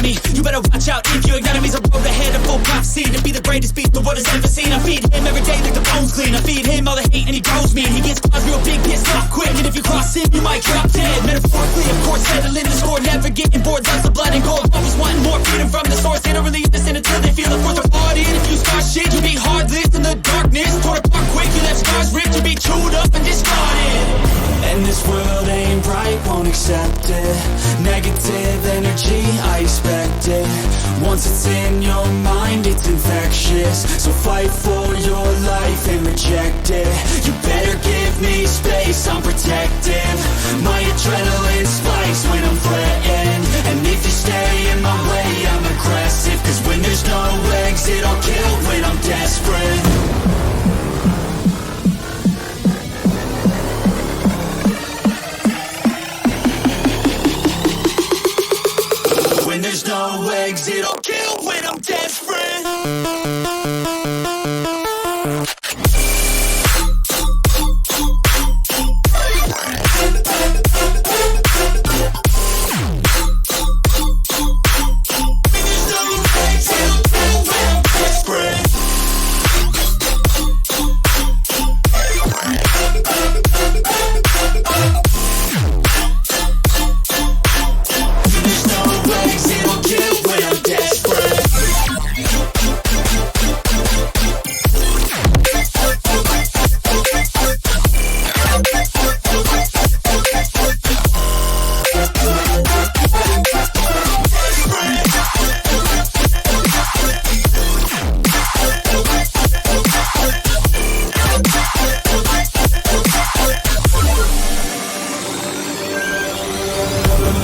economy. You better watch out if your enemy's a road ahead of full prophecy to be the greatest beast the world has ever seen. I feed him every day like the bones clean. I feed him all the hate and he grows me. He gets caused real big, pissed off quick, and if you cross him, you might drop dead. Metaphorically, of course, settling the score, never getting bored. Loves the blood and gore, always wanting more freedom from the source. They don't really listen until they feel the force of bought in. If you start shit, you'll be heartless in the darkness. Torn apart quick, you left scars ripped, you'll be chewed up and discarded. And this world ain't right, won't accept it. Negative energy, I expect it. Once it's in your mind, it's infectious. So fight for your life and reject it. You better give me space, I'm protective. My adrenaline spikes when I'm threatened. And if you stay in my way, I'm aggressive. Cause when there's no exit, I'll kill when I'm desperate. There's no exit, I'll kill when I'm desperate.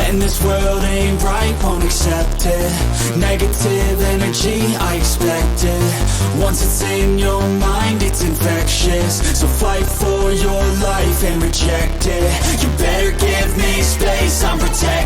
And this world ain't right, won't accept it. Negative energy, I expect it. Once it's in your mind, it's infectious. So fight for your life and reject it. You better give me space, I'm protected.